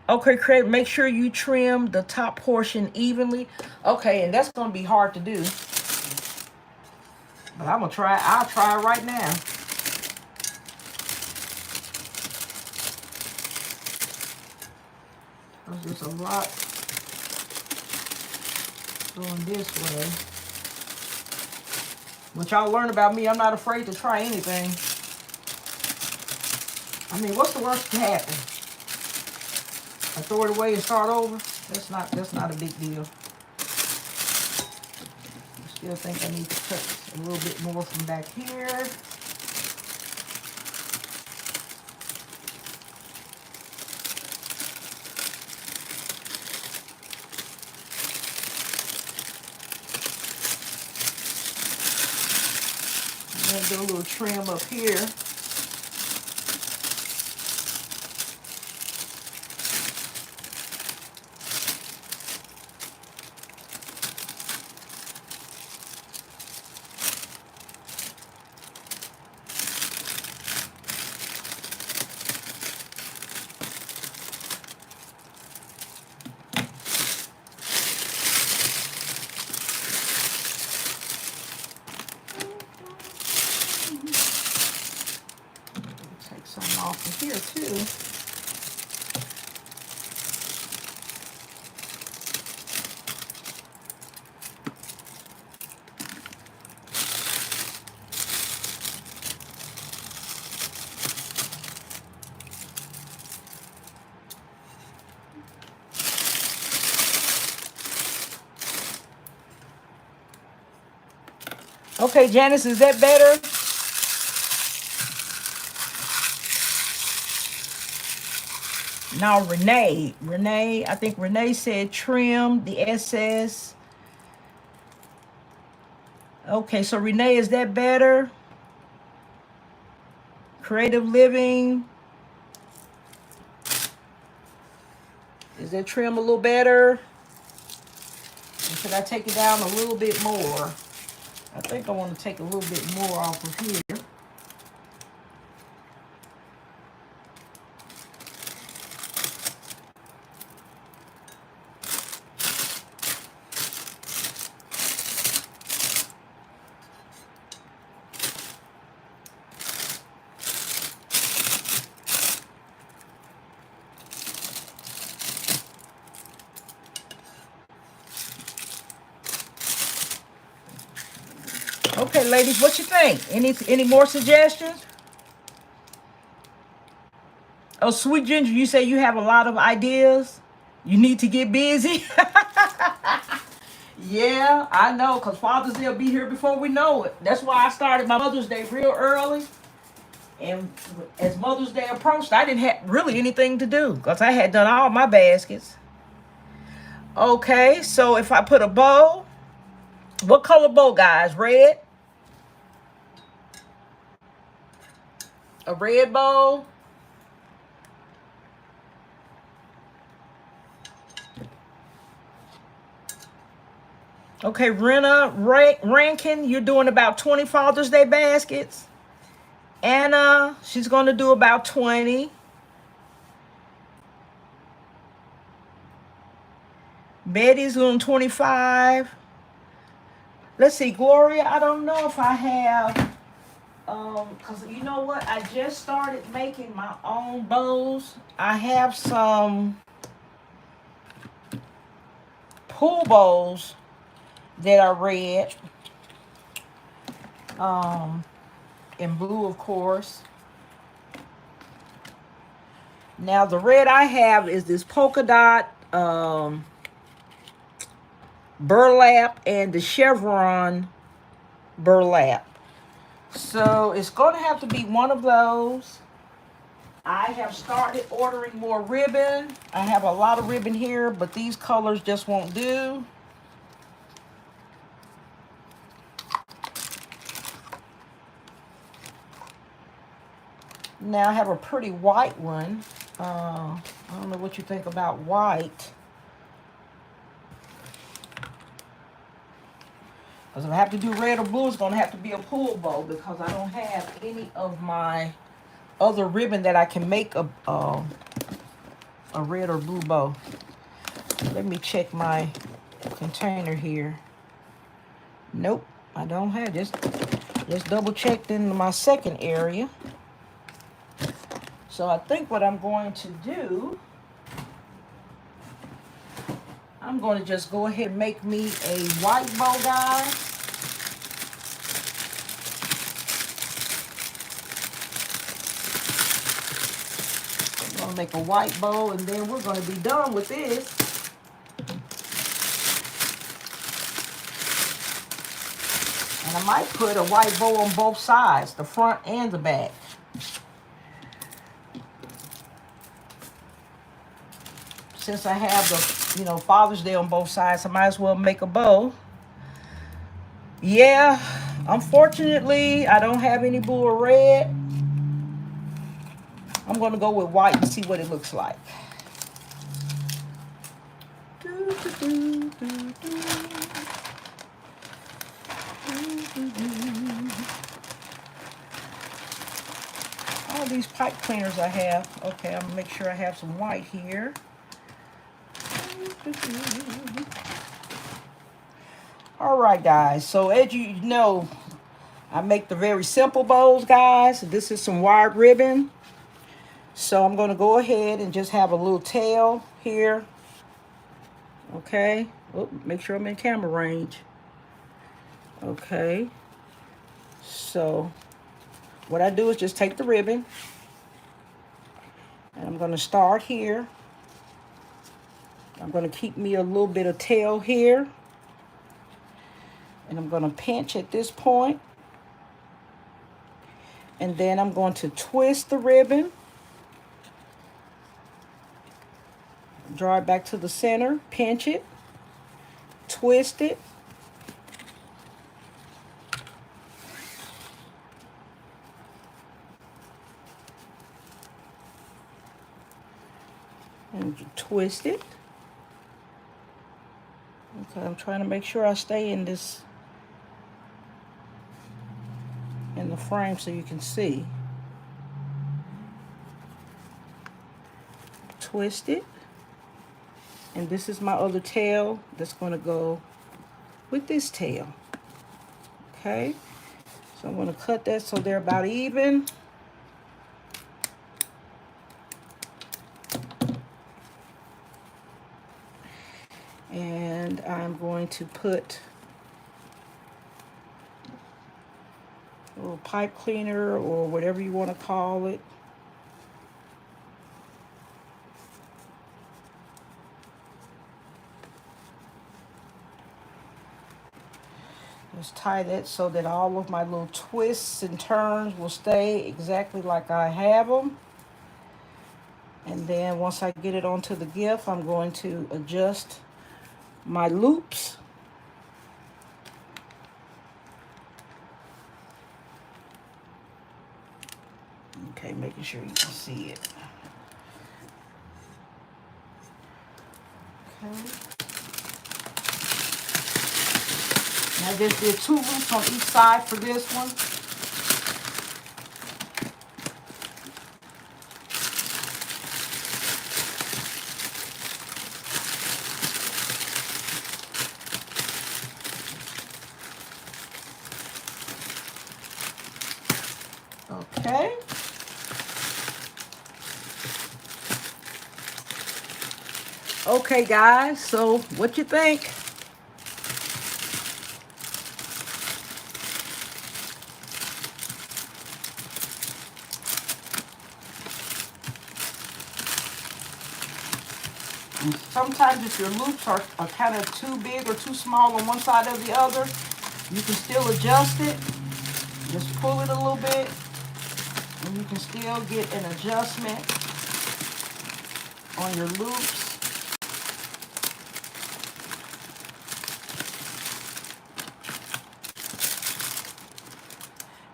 Okay, Craig, make sure you trim the top portion evenly. Okay, and that's going to be hard to do. But I'm going to try. I'll try it right now. There's just a lot going this way. What y'all learn about me, I'm not afraid to try anything. I mean, what's the worst that can happen? I throw it away and start over? That's not a big deal. I still think I need to cut a little bit more from back here. I'm going to do a little trim up here. Take some off of here too. Okay, Janice, is that better? Now, Renee, I think Renee said trim the excess. Okay, so Renee, is that better? Creative Living. Is that trim a little better? Or should I take it down a little bit more? I think I want to take a little bit more off of here. Okay, ladies, what you think? Any more suggestions? Oh, Sweet Ginger, you say you have a lot of ideas. You need to get busy. Yeah, I know, because Father's Day will be here before we know it. That's why I started my Mother's Day real early. And as Mother's Day approached, I didn't have really anything to do because I had done all my baskets. Okay, so if I put a bow, what color bow, guys? Red? a red bow. Okay, Rankin, you're doing about 20 Father's Day baskets. Anna, she's going to do about 20. Betty's doing 25. Let's see, Gloria, I don't know if I have, because you know what? I just started making my own bows. I have some pool bows that are red, and blue, of course. Now, the red I have is this polka dot burlap and the chevron burlap. So it's going to have to be one of those. I have started ordering more ribbon. I have a lot of ribbon here, but these colors just won't do. Now I have a pretty white one. I don't know what you think about white. Because if I have to do red or blue, it's going to have to be a pool bow because I don't have any of my other ribbon that I can make a red or blue bow. Let me check my container here. Nope, I don't have. Just double checked in my second area. So I think what I'm going to do, I'm going to just go ahead and make me a white bow, guys. I'm going to make a white bow, and then we're going to be done with this. And I might put a white bow on both sides, the front and the back. Since I have the, Father's Day on both sides, I might as well make a bow. Yeah, unfortunately, I don't have any blue or red. I'm going to go with white and see what it looks like. All these pipe cleaners I have. Okay, I'm going to make sure I have some white here. All right, guys. So as you know, I make the very simple bows, guys. This is some wired ribbon. So I'm going to go ahead and just have a little tail here. Okay. Oh, make sure I'm in camera range. Okay. So what I do is just take the ribbon. And I'm going to start here. I'm going to keep me a little bit of tail here. And I'm going to pinch at this point. And then I'm going to twist the ribbon. Draw it back to the center. Pinch it. Twist it. And twist it. Okay, I'm trying to make sure I stay in the frame so you can see. Twist it. And this is my other tail that's going to go with this tail. Okay, so I'm going to cut that so they're about even. And I'm going to put a little pipe cleaner or whatever you want to call it. Just tie that so that all of my little twists and turns will stay exactly like I have them. And then once I get it onto the gift, I'm going to adjust my loops. Okay, making sure you can see it. Okay. I just did 2 loops on each side for this one. Okay. Okay, guys, so what you think? And sometimes if your loops are kind of too big or too small on one side or the other, you can still adjust it. Just pull it a little bit, and you can still get an adjustment on your loops.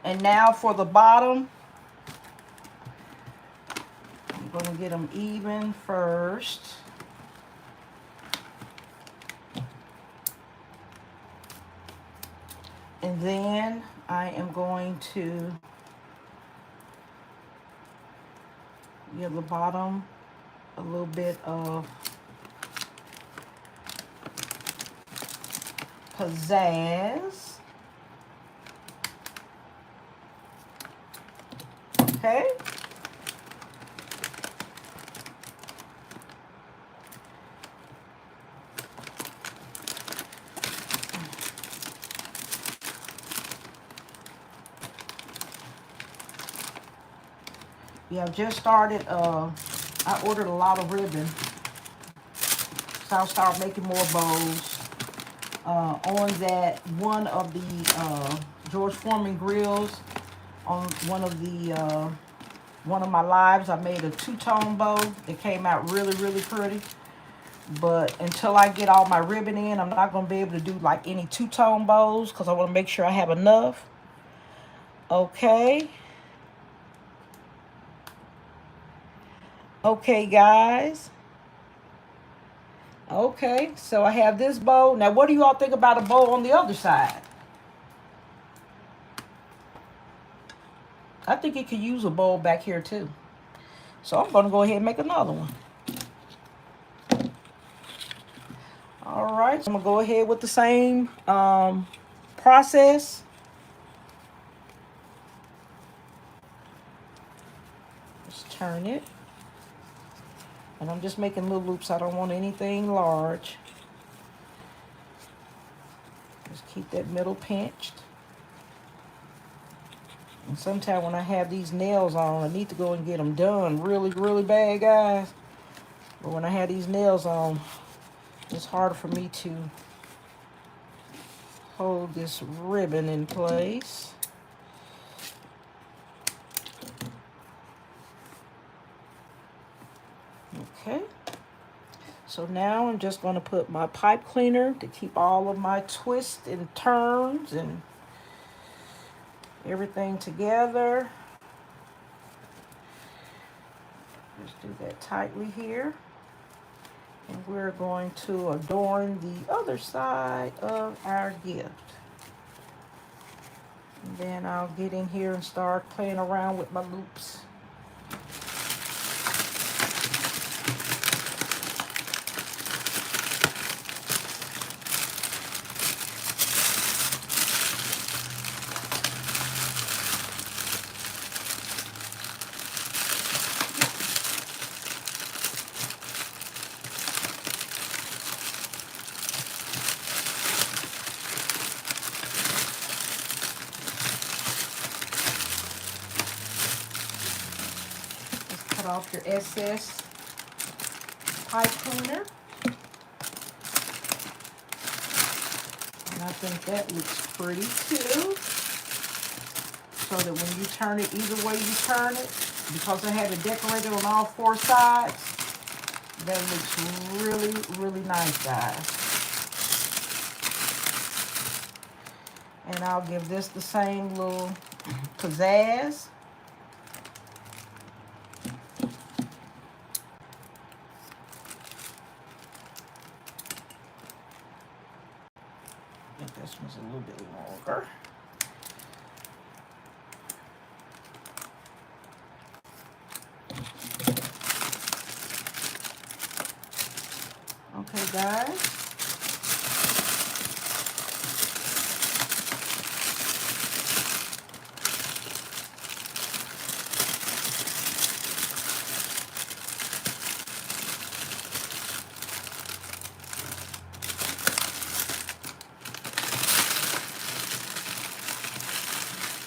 And now for the bottom, I'm going to get them even first. And then I am going to give the bottom a little bit of pizzazz. Okay. Yeah, I've just started, I ordered a lot of ribbon. So I'll start making more bows. On that one of the George Foreman grills, on one of my lives, I made a 2-tone bow. It came out really, really pretty. But until I get all my ribbon in, I'm not going to be able to do like any 2-tone bows because I want to make sure I have enough. Okay. Okay, guys. Okay, so I have this bow. Now, what do you all think about a bow on the other side? I think it could use a bow back here too. So I'm going to go ahead and make another one. All right, so I'm going to go ahead with the same process. Just turn it. And I'm just making little loops. I don't want anything large. Just keep that middle pinched. And sometimes when I have these nails on, I need to go and get them done really, really bad, guys. But when I have these nails on, it's harder for me to hold this ribbon in place. Okay. So now I'm just going to put my pipe cleaner to keep all of my twists and turns and everything together. Just do that tightly here. And we're going to adorn the other side of our gift. And then I'll get in here and start playing around with my loops. Cut off your excess pipe cleaner. And I think that looks pretty too. So that when you turn it, either way you turn it, because I had it decorated on all 4 sides, that looks really, really nice, guys. And I'll give this the same little pizzazz. guys.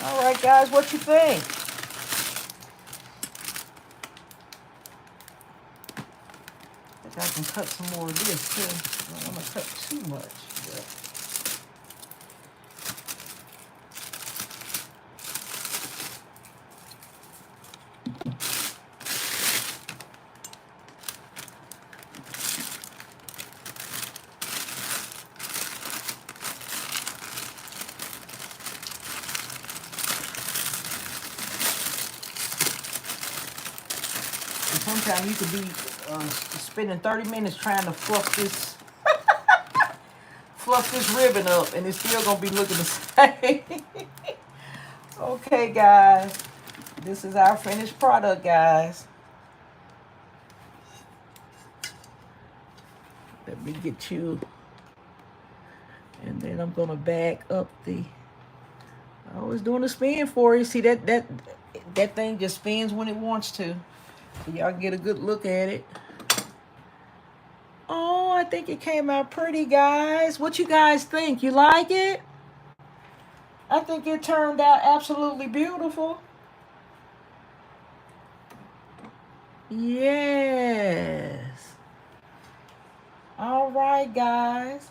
All right, guys, what you think? I think I can cut some more of this too. I don't want to cut too much. But sometimes you could be spending 30 minutes trying to fluff this ribbon up, and it's still gonna be looking the same. Okay, guys, this is our finished product, guys. Let me get you, and then I'm gonna back up the. I was doing a spin for you. See that thing just spins when it wants to. So y'all get a good look at it. Oh, I think it came out pretty, guys. What you guys think? You like it? I think it turned out absolutely beautiful. Yes. All right, guys.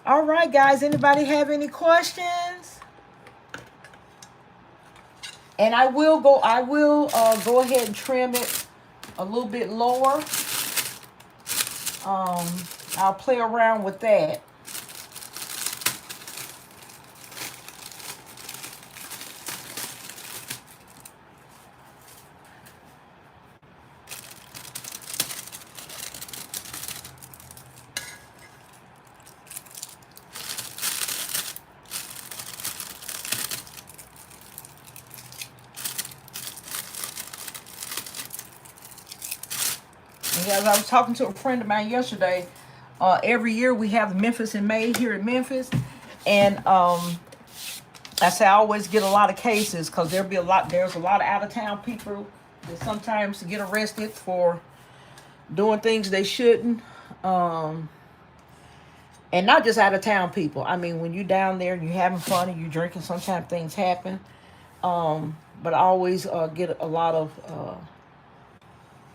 All right, guys. Anybody have any questions? And I will go ahead and trim it a little bit lower. I'll play around with that. As I was talking to a friend of mine yesterday, every year we have Memphis in May here in Memphis, and I say I always get a lot of cases because there's a lot of out of town people that sometimes get arrested for doing things they shouldn't, and not just out of town people. I mean, when you're down there and you're having fun and you're drinking, sometimes things happen. But I always get a lot of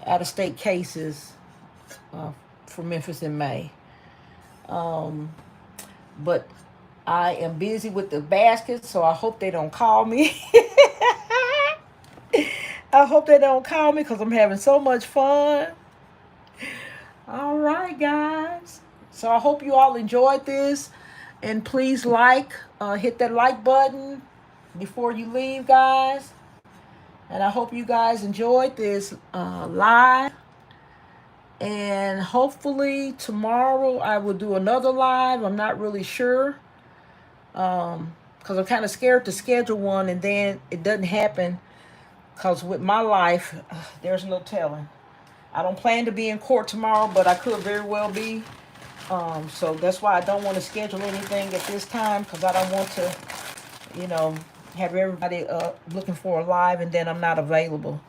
out-of-state cases for Memphis in May. But I am busy with the baskets, so I hope they don't call me. I hope they don't call me because I'm having so much fun. All right, guys. So I hope you all enjoyed this. And please hit that like button before you leave, guys. And I hope you guys enjoyed this live. And hopefully tomorrow I will do another live. I'm not really sure. Because I'm kind of scared to schedule one and then it doesn't happen. Because with my life, there's no telling. I don't plan to be in court tomorrow, but I could very well be. So that's why I don't want to schedule anything at this time. Because I don't want to, have everybody looking for a live and then I'm not available.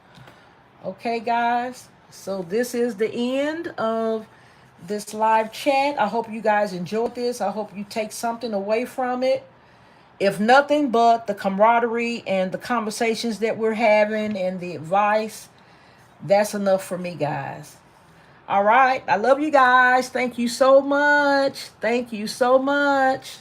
Okay, guys. So this is the end of this live chat. I hope you guys enjoyed this. I hope you take something away from it. If nothing but the camaraderie and the conversations that we're having and the advice, that's enough for me, guys. All right. I love you guys. Thank you so much. Thank you so much.